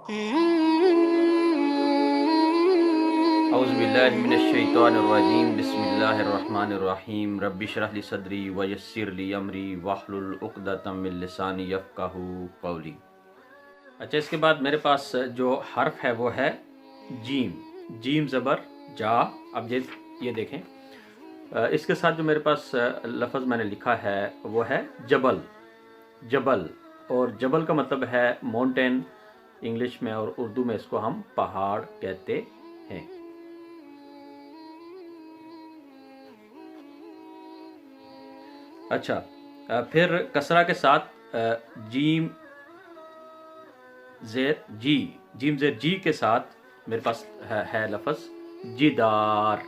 اعوذ باللہ من الشیطان الرجیم بسم اللہ الرحمن الرحیم رب اشرح لی صدری ویسر لی امری واحلل عقدۃ من لسانی یفقہوا قولی۔ اچھا، اس کے بعد میرے پاس جو حرف ہے وہ ہے جیم، جیم زبر جا۔ اب یہ دیکھیں، اس کے ساتھ جو میرے پاس لفظ میں نے لکھا ہے وہ ہے جبل، جبل، اور جبل کا مطلب ہے ماؤنٹین انگلش میں، اور اردو میں اس کو ہم پہاڑ کہتے ہیں۔ اچھا، پھر کسرہ کے ساتھ جیم زیر جی، جیم زیر جی کے ساتھ میرے پاس ہے لفظ جدار،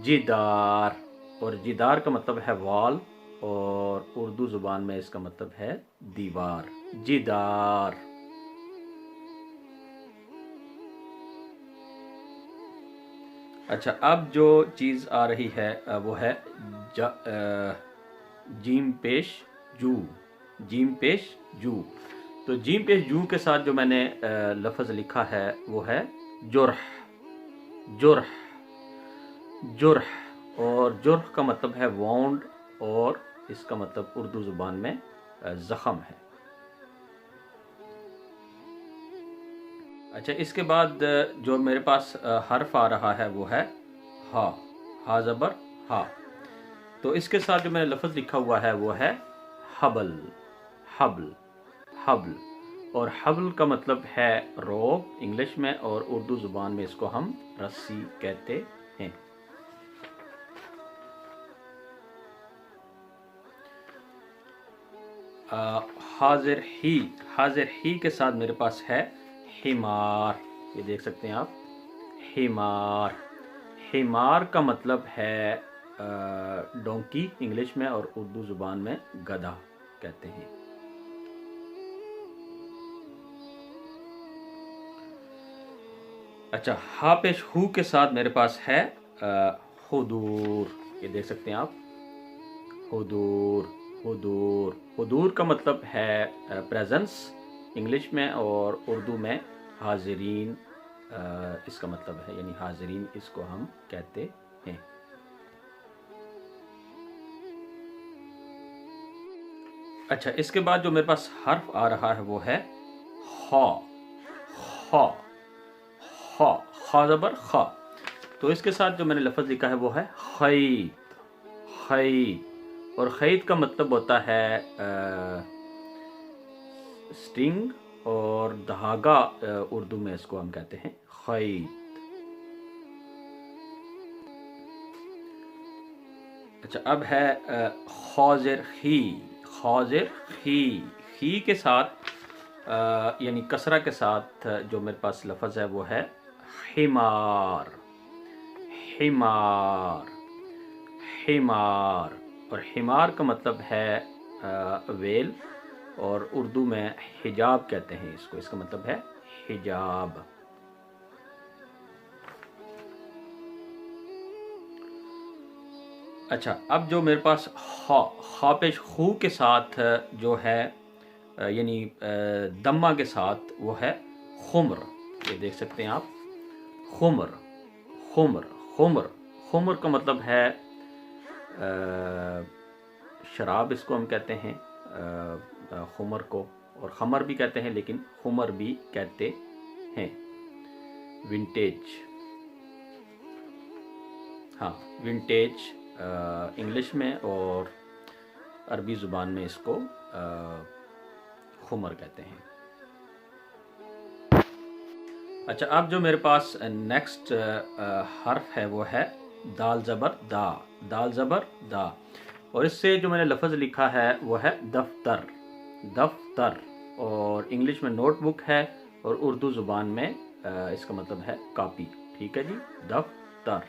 جدار، اور جدار کا مطلب ہے وال، اور اردو زبان میں اس کا مطلب ہے دیوار، جدار۔ اچھا، اب جو چیز آ رہی ہے وہ ہے جیم پیش جو، جیم پیش جو۔ تو جیم پیش جو کے ساتھ جو میں نے لفظ لکھا ہے وہ ہے جرح، جرح، جرح، اور جرح کا مطلب ہے وانڈ، اور اس کا مطلب اردو زبان میں زخم ہے۔ اچھا، اس کے بعد جو میرے پاس حرف آ رہا ہے وہ ہے ہا، ہا زبر ہا۔ تو اس کے ساتھ جو میں نے لفظ لکھا ہوا ہے وہ ہے حبل، حبل، حبل، اور حبل کا مطلب ہے روپ انگلش میں، اور اردو زبان میں اس کو ہم رسی کہتے ہیں۔ حاضر ہی، حاضر ہی کے ساتھ میرے پاس ہے حمار، یہ دیکھ سکتے ہیں آپ، حمار، حمار کا مطلب ہے ڈونکی انگلش میں، اور اردو زبان میں گدھا کہتے ہیں۔ اچھا، ہا پیش ہو کے ساتھ میرے پاس ہے حضور، یہ دیکھ سکتے ہیں آپ، حضور، حضور، حضور کا مطلب ہے پریزنس انگلش میں، اور اردو میں حاضرین اس کا مطلب ہے، یعنی حاضرین اس کو ہم کہتے ہیں۔ اچھا، اس کے بعد جو میرے پاس حرف آ رہا ہے وہ ہے خا، خا، خا، خا زبر خا۔ تو اس کے ساتھ جو میں نے لفظ لکھا ہے وہ ہے خیط، خیط، اور خیط کا مطلب ہوتا ہے سٹنگ، اور دھاگا اردو میں اس کو ہم کہتے ہیں خیط۔ اچھا، اب ہے خاضر خی، خاضر خی، خی کے ساتھ یعنی کسرہ کے ساتھ جو میرے پاس لفظ ہے وہ ہے حمار، حمار، حمار، اور حمار کا مطلب ہے ویل، اور اردو میں حجاب کہتے ہیں اس کو، اس کا مطلب ہے حجاب۔ اچھا، اب جو میرے پاس خا، خا پیش خو کے ساتھ جو ہے یعنی دمہ کے ساتھ وہ ہے خمر، یہ دیکھ سکتے ہیں آپ، خمر، خمر، خمر، خمر کا مطلب ہے شراب، اس کو ہم کہتے ہیں خمر کو، اور خمر بھی کہتے ہیں لیکن خمر بھی کہتے ہیں۔ ونٹیج، ہاں، ونٹیج انگلش میں، اور عربی زبان میں اس کو خمر کہتے ہیں۔ اچھا، اب جو میرے پاس نیکسٹ حرف ہے وہ ہے دال زبر دا، دال زبر دا، اور اس سے جو میں نے لفظ لکھا ہے وہ ہے دفتر، دفتر، اور انگلش میں نوٹ بک ہے، اور اردو زبان میں اس کا مطلب ہے کاپی، ٹھیک ہے جی، دفتر۔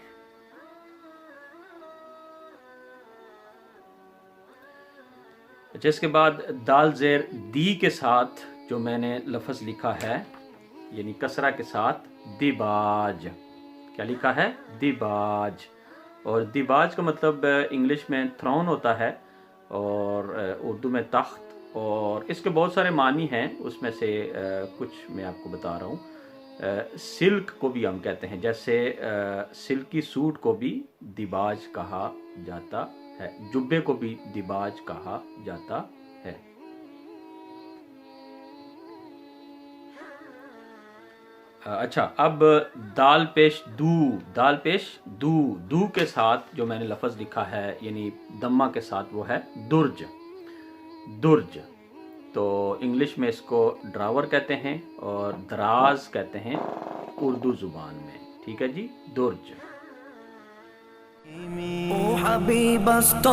اچھا، اس کے بعد دال زیر دی کے ساتھ جو میں نے لفظ لکھا ہے یعنی کسرہ کے ساتھ دیباج، کیا لکھا ہے؟ دیباج، اور دیباج کا مطلب انگلش میں تھرون ہوتا ہے، اور اردو میں تخت، اور اس کے بہت سارے معنی ہیں، اس میں سے کچھ میں آپ کو بتا رہا ہوں۔ سلک کو بھی ہم کہتے ہیں، جیسے سلکی سوٹ کو بھی دیباج کہا جاتا ہے، جبے کو بھی دیباج کہا جاتا ہے۔ اچھا، اب دال پیش دو کے ساتھ جو میں نے لفظ لکھا ہے، یعنی دمہ کے ساتھ، وہ ہے درج۔ تو انگلش میں اس کو ڈراور کہتے ہیں اور دراز کہتے ہیں اردو زبان میں، ٹھیک ہے جی، درج۔ او حبیب است و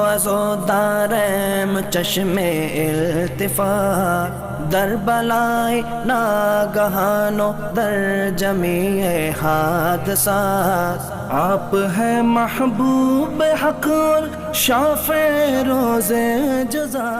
از و دارم چشم التفات، در بلای ناگہان و در جمیع حادثات، آپ ہے محبوب حق اور شافع روز جزا۔